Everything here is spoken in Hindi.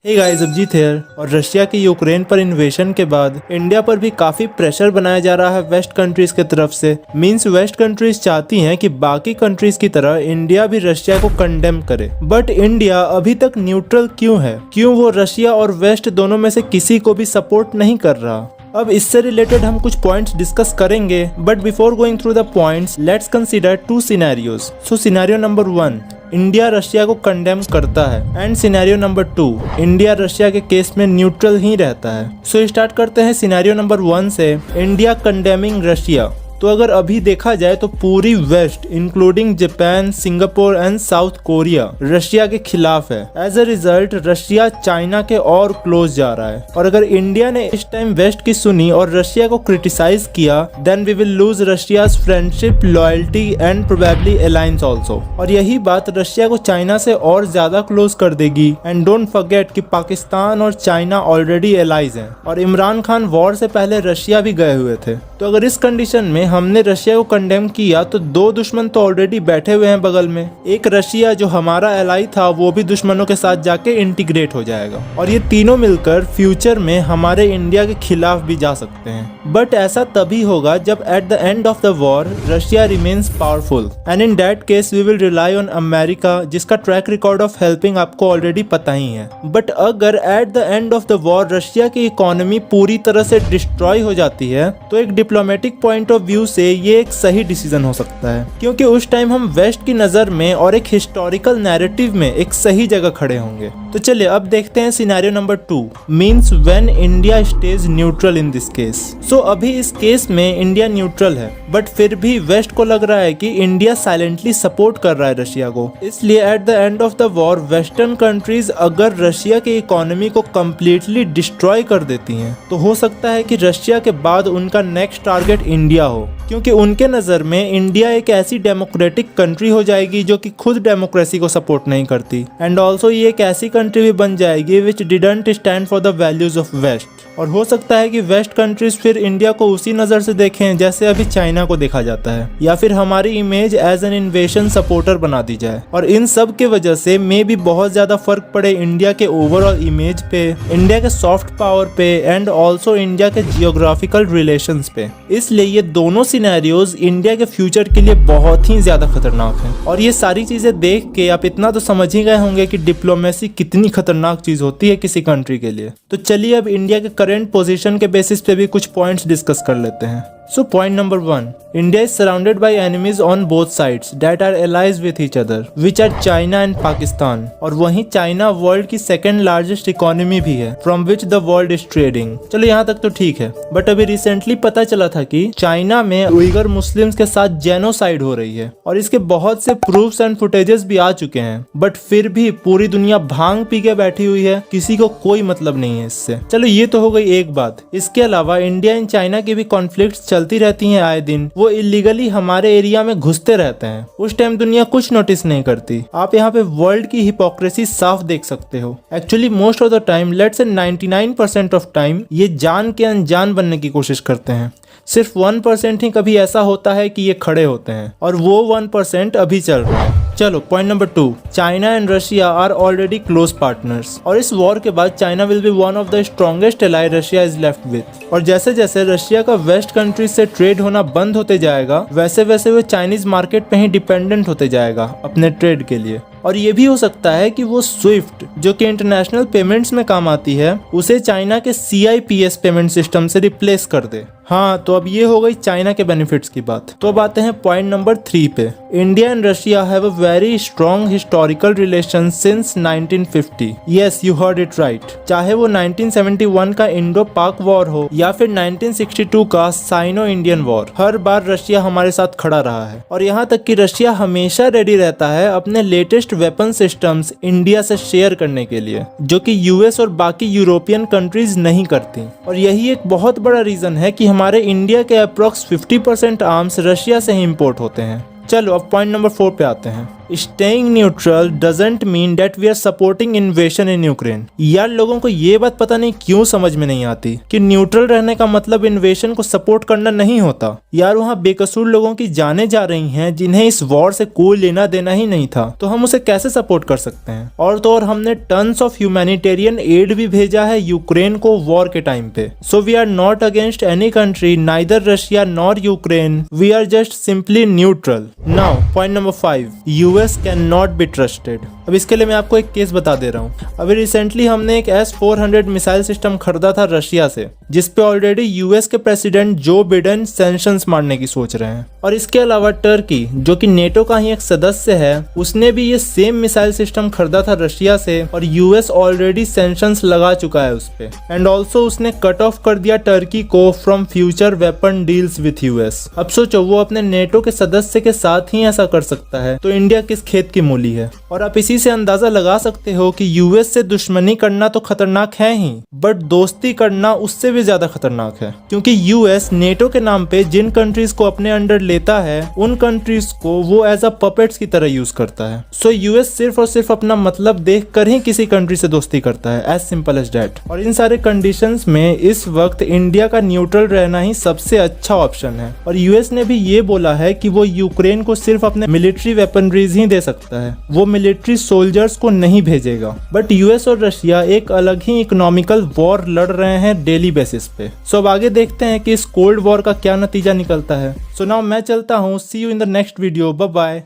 Hey guys, Abhijit here. और रशिया की यूक्रेन पर इन्वेशन के बाद इंडिया पर भी काफी प्रेशर बनाया जा रहा है वेस्ट कंट्रीज के तरफ से। मींस वेस्ट कंट्रीज चाहती हैं कि बाकी कंट्रीज की तरह इंडिया भी रशिया को कंडेम करे। बट इंडिया अभी तक न्यूट्रल क्यों है? क्यों वो रशिया और वेस्ट दोनों में से किसी को भी सपोर्ट नहीं कर रहा? अब इससे रिलेटेड हम कुछ पॉइंट्स डिस्कस करेंगे, but before going through the points let's consider two scenarios. So scenario number 1, India Russia को कंडेम करता है, and scenario number 2, India Russia के केस में न्यूट्रल ही रहता है। सो स्टार्ट करते हैं सिनेरियो नंबर 1 से, इंडिया कंडेमिंग रशिया। तो अगर अभी देखा जाए तो पूरी west including Japan, Singapore and South Korea Russia के खिलाफ है। As a result Russia China के और क्लोज जा रहा है। और अगर इंडिया ने इस टाइम वेस्ट की सुनी और रशिया को क्रिटिसाइज किया, then we will lose Russia's friendship, loyalty and probably alliance also. और यही बात रशिया को चाइना से और ज्यादा क्लोज कर देगी। एंड डोंट फॉरगेट कि पाकिस्तान और चाइना ऑलरेडी एलाइज हैं, और इमरान खान वॉर से पहले रशिया भी गए हुए थे। तो अगर इस कंडीशन में हमने रशिया को कंडेम किया तो दो दुश्मन तो ऑलरेडी बैठे हुए हैं बगल में। एक रशिया जो हमारा एलाई था वो भी दुश्मनों के साथ जाके इंटीग्रेट हो जाएगा, और ये तीनों मिलकर फ्यूचर में हमारे इंडिया के खिलाफ भी जा सकते हैं। बट ऐसा तभी होगा जब at the end of the war Russia remains powerful, and in that case we will rely on America, जिसका ट्रैक रिकॉर्ड ऑफ हेल्पिंग आपको ऑलरेडी पता ही है। बट अगर at the end of the war Russia की इकोनॉमी पूरी तरह से डिस्ट्रॉय हो जाती है तो एक डिप्लोमेटिक पॉइंट ऑफ व्यू से ये एक सही डिसीजन हो सकता है, क्योंकि उस टाइम हम वेस्ट की नजर में और एक हिस्टोरिकल नैरेटिव में एक सही जगह खड़े होंगे। तो चलिए अब देखते हैं scenario number 2, means when India stays neutral in this case. So अभी इस केस में इंडिया न्यूट्रल है, बट फिर भी वेस्ट को लग रहा है कि इंडिया साइलेंटली सपोर्ट कर रहा है रशिया को। इसलिए eight the end of the war western countries अगर रशिया की इकोनॉमी को कम्प्लीटली डिस्ट्रॉय कर देती हैं तो हो सकता है कि रशिया के बाद उनका नेक्स्ट टारगेट इंडिया हो, क्योंकि उनके नज़र में इंडिया एक ऐसी डेमोक्रेटिक कंट्री हो जाएगी जो कि खुद डेमोक्रेसी को सपोर्ट नहीं करती। एंड ऑल्सो ये एक ऐसी कंट्री भी बन जाएगी which didn't stand for the values of west. और हो सकता है कि वेस्ट कंट्रीज फिर इंडिया को उसी नज़र से देखें जैसे अभी चाइना को देखा जाता है, या फिर हमारी image as an invasion supporter बना दी जाए। और इन सब के वजह से मे भी बहुत ज़्यादा फर्क पड़े इंडिया के ओवरऑल इमेज पे, इंडिया के सॉफ्ट पावर पे, एंड ऑल्सो इंडिया के जियोग्राफिकल रिलेशंस पे। इसलिए ये दोनों सिनेरियोज इंडिया के फ्यूचर के लिए बहुत ही ज्यादा खतरनाक हैं। और ये सारी चीजें देख के आप इतना तो समझ ही गए होंगे कि डिप्लोमेसी कितनी खतरनाक चीज होती है किसी कंट्री के लिए। तो चलिए अब इंडिया के करंट पोजीशन के बेसिस पे भी कुछ पॉइंट्स डिस्कस कर लेते हैं। So point number 1, India is surrounded by enemies on both sides that are allies with each other, which are China and Pakistan. और वहीं चाइना वर्ल्ड की सेकेंड लार्जेस्ट इकोनॉमी भी है, from which the world is trading. चलो यहाँ तक तो ठीक है, बट अभी रिसेंटली पता चला था कि चाइना में उइगर मुस्लिम्स के साथ जेनोसाइड हो रही है, और इसके बहुत से प्रूफ्स एंड फुटेजेस भी आ चुके हैं। बट फिर भी पूरी दुनिया भांग पी के बैठी हुई है, किसी को कोई मतलब नहीं है इससे। चलो ये तो हो गई एक बात। इसके अलावा इंडिया एंड चाइना की भी कॉन्फ्लिक्ट चलती रहती हैं आए दिन। वो इलीगली हमारे एरिया में घुसते रहते हैं, उस टाइम दुनिया कुछ नोटिस नहीं करती। आप यहाँ पे वर्ल्ड की हिपोक्रेसी साफ देख सकते हो। Actually most of the time, let's say 99% of time, ये जान के अनजान बनने की कोशिश करते हैं। सिर्फ 1% ही कभी ऐसा होता है कि ये खड़े होते हैं, और वो 1% अभी चल रहा है। चलो point number 2, China and Russia are already close partners, और इस वॉर के बाद China will be one of the strongest ally Russia is left with. और जैसे जैसे रशिया का वेस्ट कंट्रीज से ट्रेड होना बंद होते जाएगा, वैसे वैसे वो चाइनीज मार्केट पे ही डिपेंडेंट होते जाएगा अपने ट्रेड के लिए। और ये भी हो सकता है कि वो स्विफ्ट जो कि इंटरनेशनल पेमेंट्स में काम आती है, उसे चाइना के CIPS पेमेंट सिस्टम से रिप्लेस कर दे। हाँ, तो अब ये हो गई चाइना के बेनिफिट्स की बात। तो अब आते हैं पॉइंट नंबर 3 पे। India and Russia have a very strong historical relation since 1950। Yes, you heard it right. चाहे वो 1971 का इंडो पाक वॉर हो या फिर 1962 का साइनो इंडियन वॉर, हर बार रशिया हमारे साथ खड़ा रहा है। और यहाँ तक कि रशिया हमेशा रेडी रहता है अपने लेटेस्ट वेपन सिस्टम्स इंडिया से शेयर करने के लिए, जो कि US और बाकी यूरोपियन कंट्रीज नहीं करती। और यही एक बहुत बड़ा रीजन है कि हमारे इंडिया के अप्रोक्स 50% आर्म्स रशिया से ही इंपोर्ट होते हैं। चलो अब पॉइंट नंबर 4 पे आते हैं। Staying neutral doesn't mean that we are supporting invasion in Ukraine. यार लोगों को ये बात पता नहीं क्यों समझ में नहीं आती कि न्यूट्रल रहने का मतलब इन्वेशन को सपोर्ट करना नहीं होता। यार वहाँ बेकसूर लोगों की जानें जा रही हैं जिन्हें इस वॉर से कोई लेना देना ही नहीं था, तो हम उसे कैसे सपोर्ट कर सकते हैं। और तो और हमने टन्स ऑफ ह्यूमैनिटेरियन एड भी भेजा है यूक्रेन को वॉर के टाइम पे। So we are not against any country, neither Russia nor Ukraine, we are just simply neutral. Now point number 5, US can not be trusted. अब इसके लिए मैं आपको एक केस बता दे रहा हूँ। अभी रिसेंटली हमने एक S-400 मिसाइल सिस्टम खरीदा था रशिया से, जिसपे ऑलरेडी यूएस के प्रेसिडेंट जो बिडेन सैंक्शंस मारने की सोच रहे हैं। और इसके अलावा टर्की, जो कि नेटो का ही एक सदस्य है, उसने भी ये सेम मिसाइल सिस्टम खरीदा था रशिया से और यूएस ऑलरेडी सैंक्शंस लगा चुका है उस पे। एंड ऑल्सो उसने कट ऑफ कर दिया टर्की को from future weapon deals with US. अब सोचो वो अपने नेटो के सदस्य के साथ ही ऐसा कर सकता है, तो इंडिया किस खेत की मूली है। और आप इसी से अंदाजा लगा सकते हो कि यूएस से दुश्मनी करना तो खतरनाक है ही, बट दोस्ती करना उससे भी ज्यादा खतरनाक है, क्योंकि यूएस नेटो के नाम पे जिन कंट्रीज को अपने अंडर लेता है उन कंट्रीज को वो एज अ पपेट्स की तरह यूज करता है। सो यूएस सिर्फ और सिर्फ अपना मतलब देख कर ही किसी कंट्री से दोस्ती करता है, एज सिंपल एज दैट। और इन सारे कंडीशंस में इस वक्त इंडिया का न्यूट्रल रहना ही सबसे अच्छा ऑप्शन है। और यूएस ने भी ये बोला है कि वो यूक्रेन को सिर्फ अपने मिलिट्री वेपनरीज ही दे सकता है, वो मिलिट्री सोल्जर्स को नहीं भेजेगा। बट यूएस और रशिया एक अलग ही इकोनॉमिकल वॉर लड़ रहे हैं डेली बेसिस पे। सो अब आगे देखते हैं कि इस कोल्ड वॉर का क्या नतीजा निकलता है। सो नाउ मैं चलता हूँ, see you in the next video, bye bye.